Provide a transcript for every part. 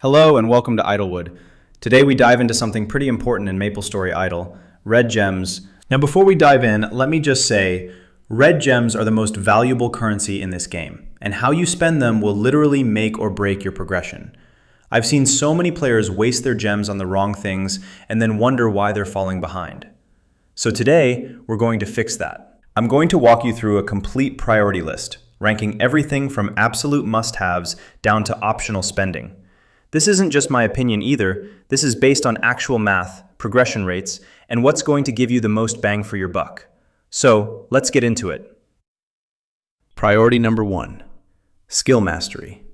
Hello and welcome to Idlewood. Today we dive into something pretty important in MapleStory Idle, red gems. Now before we dive in, let me just say, red gems are the most valuable currency in this game, and how you spend them will literally make or break your progression. I've seen so many players waste their gems on the wrong things and then wonder why they're falling behind. So today, we're going to fix that. I'm going to walk you through a complete priority list, ranking everything from absolute must-haves down to optional spending. This isn't just my opinion either, this is based on actual math, progression rates, and what's going to give you the most bang for your buck. So, let's get into it. Priority number 1, skill mastery,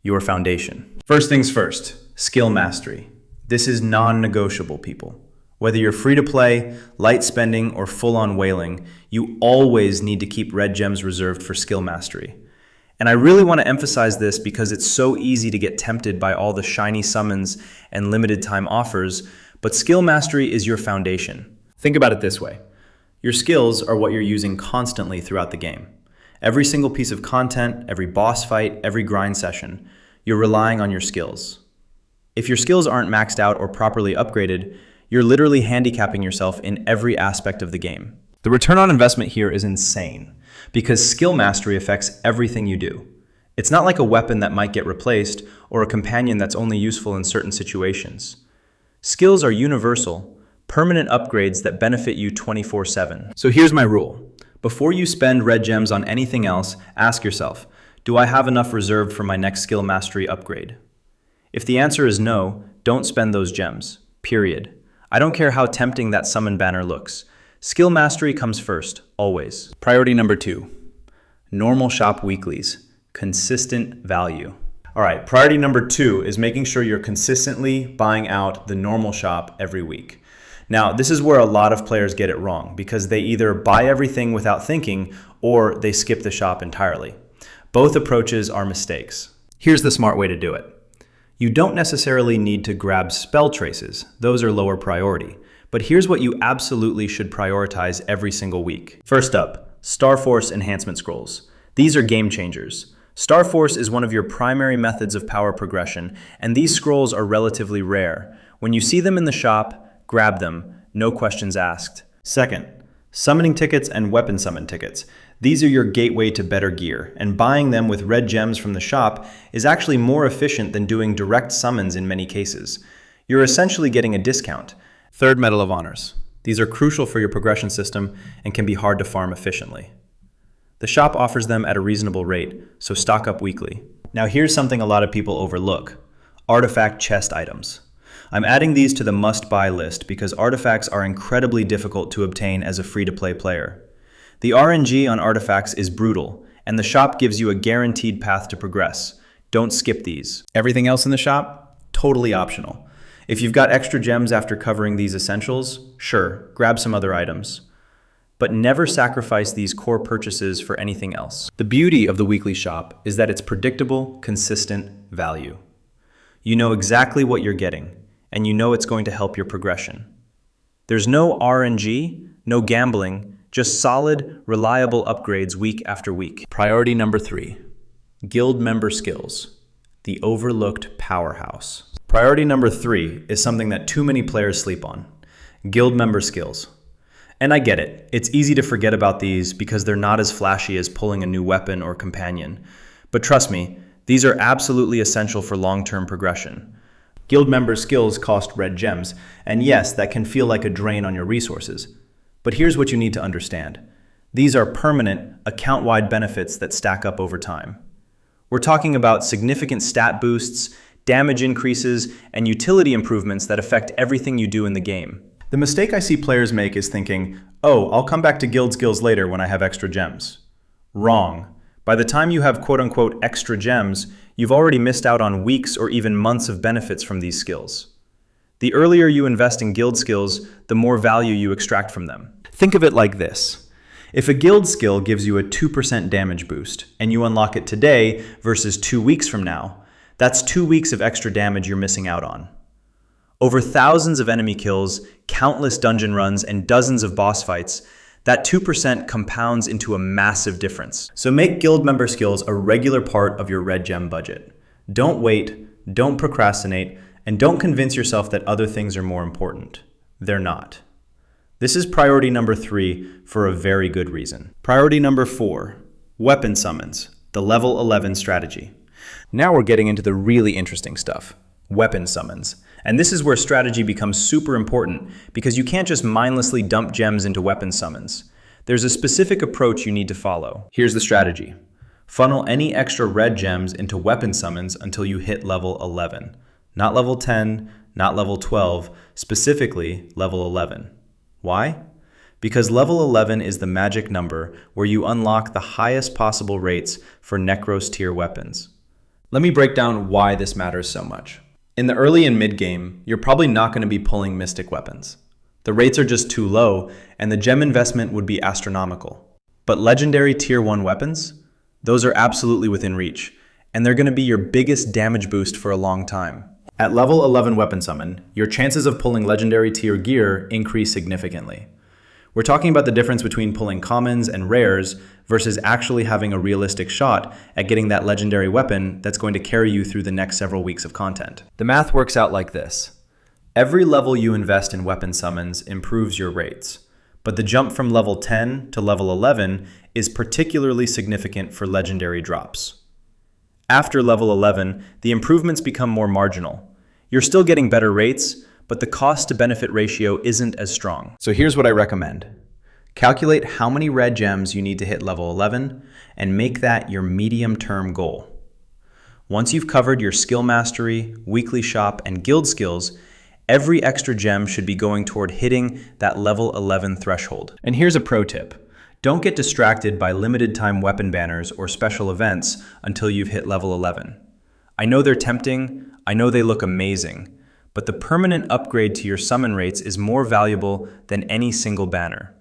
your foundation. First things first, skill mastery. This is non-negotiable, people. Whether you're free to play, light spending, or full-on whaling, you always need to keep red gems reserved for skill mastery. And I really want to emphasize this because it's so easy to get tempted by all the shiny summons and limited time offers, but skill mastery is your foundation. Think about it this way. Your skills are what you're using constantly throughout the game. Every single piece of content, every boss fight, every grind session, you're relying on your skills. If your skills aren't maxed out or properly upgraded, you're literally handicapping yourself in every aspect of the game. The return on investment here is insane, because skill mastery affects everything you do. It's not like a weapon that might get replaced or a companion that's only useful in certain situations. Skills are universal, permanent upgrades that benefit you 24/7. So here's my rule. Before you spend red gems on anything else, ask yourself, do I have enough reserved for my next skill mastery upgrade? If the answer is no, don't spend those gems, period. I don't care how tempting that summon banner looks. Skill mastery comes first, always. Priority number 2, normal shop weeklies, consistent value. All right, priority number 2 is making sure you're consistently buying out the normal shop every week. Now, this is where a lot of players get it wrong because they either buy everything without thinking or they skip the shop entirely. Both approaches are mistakes. Here's the smart way to do it. You don't necessarily need to grab spell traces. Those are lower priority. But here's what you absolutely should prioritize every single week. First up, Star Force enhancement scrolls. These are game changers. Star Force is one of your primary methods of power progression, and these scrolls are relatively rare. When you see them in the shop, grab them, no questions asked. Second, summoning tickets and weapon summon tickets. These are your gateway to better gear, and buying them with red gems from the shop is actually more efficient than doing direct summons in many cases. You're essentially getting a discount. Third, Medal of Honors. These are crucial for your progression system and can be hard to farm efficiently. The shop offers them at a reasonable rate, so stock up weekly. Now here's something a lot of people overlook. Artifact chest items. I'm adding these to the must-buy list because artifacts are incredibly difficult to obtain as a free-to-play player. The RNG on artifacts is brutal, and the shop gives you a guaranteed path to progress. Don't skip these. Everything else in the shop? Totally optional. If you've got extra gems after covering these essentials, sure, grab some other items. But never sacrifice these core purchases for anything else. The beauty of the weekly shop is that it's predictable, consistent value. You know exactly what you're getting, and you know it's going to help your progression. There's no RNG, no gambling, just solid, reliable upgrades week after week. Priority number 3, guild member skills, the overlooked powerhouse. Priority number 3 is something that too many players sleep on, guild member skills. And I get it, it's easy to forget about these because they're not as flashy as pulling a new weapon or companion. But trust me, these are absolutely essential for long-term progression. Guild member skills cost red gems, and yes, that can feel like a drain on your resources. But here's what you need to understand. These are permanent, account-wide benefits that stack up over time. We're talking about significant stat boosts, damage increases, and utility improvements that affect everything you do in the game. The mistake I see players make is thinking, oh, I'll come back to guild skills later when I have extra gems. Wrong. By the time you have quote-unquote extra gems, you've already missed out on weeks or even months of benefits from these skills. The earlier you invest in guild skills, the more value you extract from them. Think of it like this. If a guild skill gives you a 2% damage boost, and you unlock it today versus 2 weeks from now, that's 2 weeks of extra damage you're missing out on. Over thousands of enemy kills, countless dungeon runs, and dozens of boss fights, that 2% compounds into a massive difference. So make guild member skills a regular part of your red gem budget. Don't wait, don't procrastinate, and don't convince yourself that other things are more important. They're not. This is priority number 3 for a very good reason. Priority number 4, weapon summons, the level 11 strategy. Now we're getting into the really interesting stuff, weapon summons. And this is where strategy becomes super important because you can't just mindlessly dump gems into weapon summons. There's a specific approach you need to follow. Here's the strategy. Funnel any extra red gems into weapon summons until you hit level 11. Not level 10, not level 12, specifically level 11. Why? Because level 11 is the magic number where you unlock the highest possible rates for Necros tier weapons. Let me break down why this matters so much. In the early and mid game, you're probably not going to be pulling mystic weapons. The rates are just too low, and the gem investment would be astronomical. But legendary tier 1 weapons? Those are absolutely within reach, and they're going to be your biggest damage boost for a long time. At level 11 weapon summon, your chances of pulling legendary tier gear increase significantly. We're talking about the difference between pulling commons and rares versus actually having a realistic shot at getting that legendary weapon that's going to carry you through the next several weeks of content. The math works out like this. Every level you invest in weapon summons improves your rates, but the jump from level 10 to level 11 is particularly significant for legendary drops. After level 11, the improvements become more marginal. You're still getting better rates, but the cost to benefit ratio isn't as strong. So here's what I recommend. Calculate how many red gems you need to hit level 11 and make that your medium-term goal. Once you've covered your skill mastery, weekly shop, and guild skills, every extra gem should be going toward hitting that level 11 threshold. And here's a pro tip. Don't get distracted by limited time weapon banners or special events until you've hit level 11. I know they're tempting, I know they look amazing, but the permanent upgrade to your summon rates is more valuable than any single banner.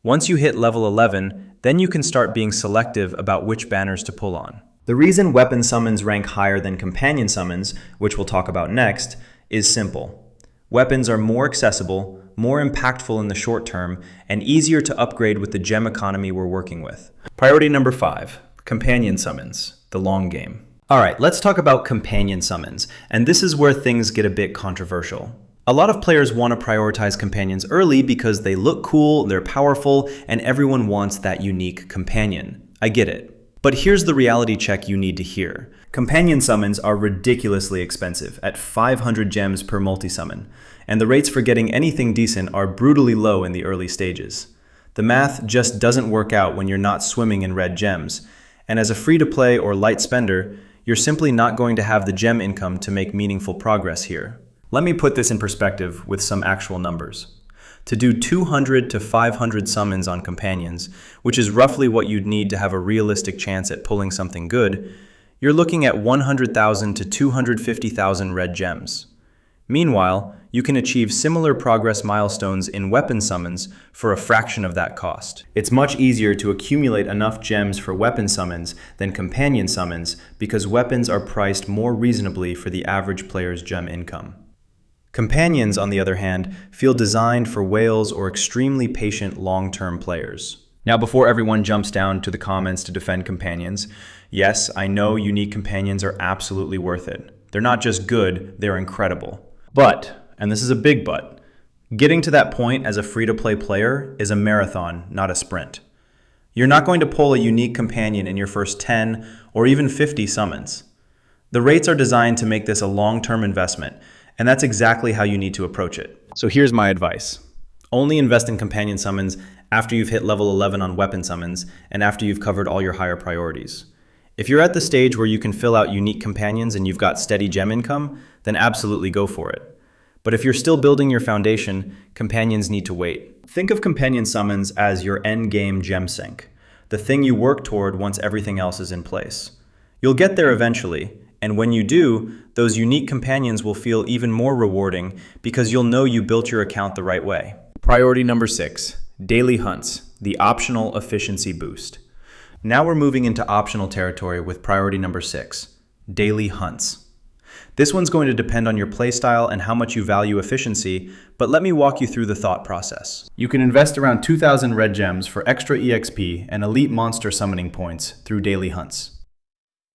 Once you hit level 11, then you can start being selective about which banners to pull on. The reason weapon summons rank higher than companion summons, which we'll talk about next, is simple. Weapons are more accessible, more impactful in the short term, and easier to upgrade with the gem economy we're working with. Priority number 5, companion summons, the long game. All right, let's talk about companion summons, and this is where things get a bit controversial. A lot of players want to prioritize companions early because they look cool, they're powerful, and everyone wants that unique companion. I get it. But here's the reality check you need to hear. Companion summons are ridiculously expensive at 500 gems per multi-summon, and the rates for getting anything decent are brutally low in the early stages. The math just doesn't work out when you're not swimming in red gems, and as a free-to-play or light spender, you're simply not going to have the gem income to make meaningful progress here. Let me put this in perspective with some actual numbers. To do 200 to 500 summons on companions, which is roughly what you'd need to have a realistic chance at pulling something good, you're looking at 100,000 to 250,000 red gems. Meanwhile, you can achieve similar progress milestones in weapon summons for a fraction of that cost. It's much easier to accumulate enough gems for weapon summons than companion summons because weapons are priced more reasonably for the average player's gem income. Companions, on the other hand, feel designed for whales or extremely patient long-term players. Now, before everyone jumps down to the comments to defend companions, yes, I know unique companions are absolutely worth it. They're not just good, they're incredible. But, and this is a big but, getting to that point as a free-to-play player is a marathon, not a sprint. You're not going to pull a unique companion in your first 10 or even 50 summons. The rates are designed to make this a long-term investment, and that's exactly how you need to approach it. So here's my advice. Only invest in companion summons after you've hit level 11 on weapon summons and after you've covered all your higher priorities. If you're at the stage where you can fill out unique companions and you've got steady gem income, then absolutely go for it. But if you're still building your foundation, companions need to wait. Think of companion summons as your endgame gem sink, the thing you work toward once everything else is in place. You'll get there eventually, and when you do, those unique companions will feel even more rewarding because you'll know you built your account the right way. Priority number 6, daily hunts, the optional efficiency boost. Now we're moving into optional territory with priority number 6, daily hunts. This one's going to depend on your playstyle and how much you value efficiency, but let me walk you through the thought process. You can invest around 2,000 red gems for extra EXP and elite monster summoning points through daily hunts.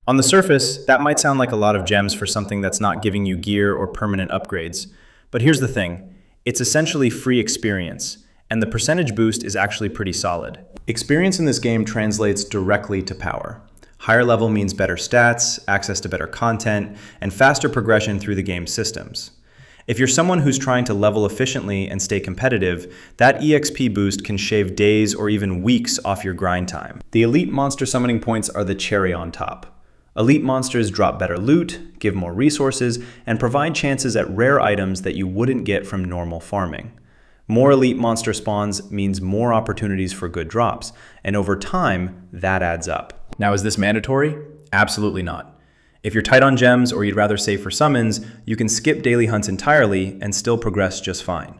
On the surface, that might sound like a lot of gems for something that's not giving you gear or permanent upgrades. But here's the thing, it's essentially free experience, and the percentage boost is actually pretty solid. Experience in this game translates directly to power. Higher level means better stats, access to better content, and faster progression through the game's systems. If you're someone who's trying to level efficiently and stay competitive, that EXP boost can shave days or even weeks off your grind time. The elite monster summoning points are the cherry on top. Elite monsters drop better loot, give more resources, and provide chances at rare items that you wouldn't get from normal farming. More elite monster spawns means more opportunities for good drops, and over time, that adds up. Now, is this mandatory? Absolutely not. If you're tight on gems or you'd rather save for summons, you can skip daily hunts entirely and still progress just fine.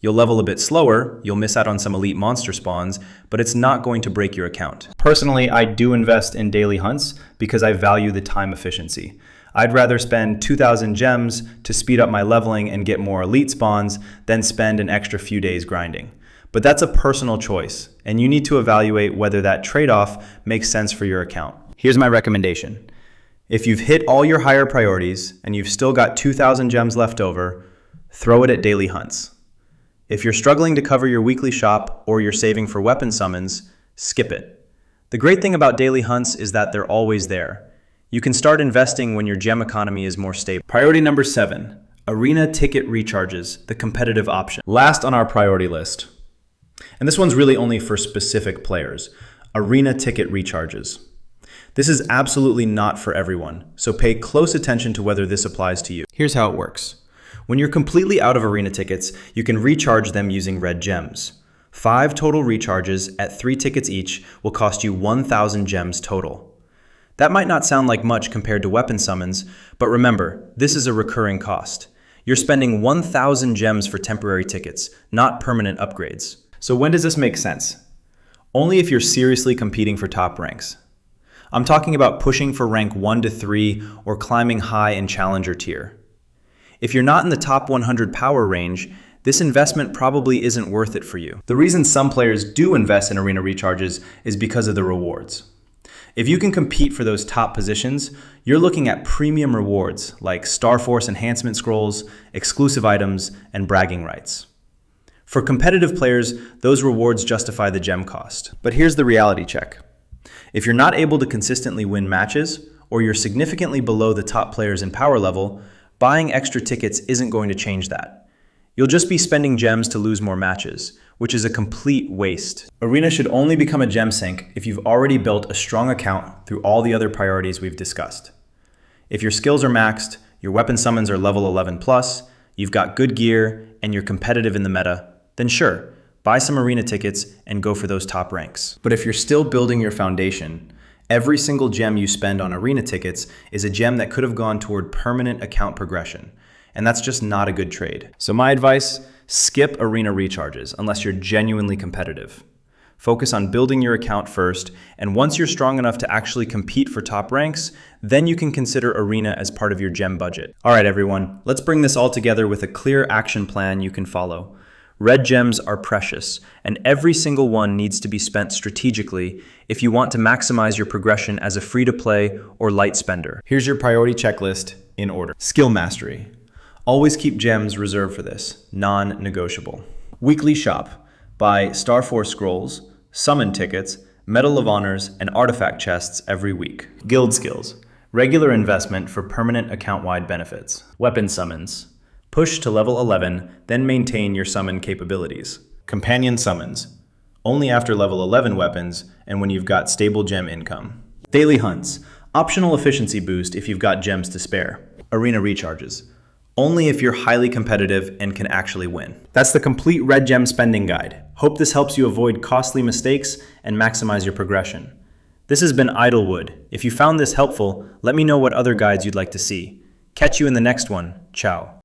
You'll level a bit slower, you'll miss out on some elite monster spawns, but it's not going to break your account. Personally, I do invest in daily hunts because I value the time efficiency. I'd rather spend 2,000 gems to speed up my leveling and get more elite spawns than spend an extra few days grinding. But that's a personal choice, and you need to evaluate whether that trade-off makes sense for your account. Here's my recommendation. If you've hit all your higher priorities and you've still got 2,000 gems left over, throw it at daily hunts. If you're struggling to cover your weekly shop or you're saving for weapon summons, skip it. The great thing about daily hunts is that they're always there. You can start investing when your gem economy is more stable. Priority number 7, arena ticket recharges, the competitive option. Last on our priority list, and this one's really only for specific players, arena ticket recharges. This is absolutely not for everyone, so pay close attention to whether this applies to you. Here's how it works. When you're completely out of arena tickets, you can recharge them using red gems. 5 total recharges at 3 tickets each will cost you 1,000 gems total. That might not sound like much compared to weapon summons, but remember, this is a recurring cost. You're spending 1,000 gems for temporary tickets, not permanent upgrades. So when does this make sense? Only if you're seriously competing for top ranks. I'm talking about pushing for rank 1 to 3 or climbing high in challenger tier. If you're not in the top 100 power range, this investment probably isn't worth it for you. The reason some players do invest in arena recharges is because of the rewards. If you can compete for those top positions, you're looking at premium rewards like Star Force enhancement scrolls, exclusive items, and bragging rights. For competitive players, those rewards justify the gem cost. But here's the reality check. If you're not able to consistently win matches, or you're significantly below the top players in power level, buying extra tickets isn't going to change that. You'll just be spending gems to lose more matches, which is a complete waste. Arena should only become a gem sink if you've already built a strong account through all the other priorities we've discussed. If your skills are maxed, your weapon summons are level 11 plus, you've got good gear, and you're competitive in the meta, then sure, buy some arena tickets and go for those top ranks. But if you're still building your foundation, every single gem you spend on arena tickets is a gem that could have gone toward permanent account progression, and that's just not a good trade. So my advice, skip arena recharges unless you're genuinely competitive. Focus on building your account first, and once you're strong enough to actually compete for top ranks, then you can consider arena as part of your gem budget. All right, everyone, let's bring this all together with a clear action plan you can follow. Red gems are precious, and every single one needs to be spent strategically if you want to maximize your progression as a free-to-play or light spender. Here's your priority checklist in order. Skill mastery. Always keep gems reserved for this, non-negotiable. Weekly shop. Buy Star Force scrolls, summon tickets, Medal of Honors, and artifact chests every week. Guild skills. Regular investment for permanent account-wide benefits. Weapon summons. Push to level 11, then maintain your summon capabilities. Companion summons. Only after level 11 weapons and when you've got stable gem income. Daily hunts. Optional efficiency boost if you've got gems to spare. Arena recharges. Only if you're highly competitive and can actually win. That's the complete red gem spending guide. Hope this helps you avoid costly mistakes and maximize your progression. This has been Idlewood. If you found this helpful, let me know what other guides you'd like to see. Catch you in the next one. Ciao.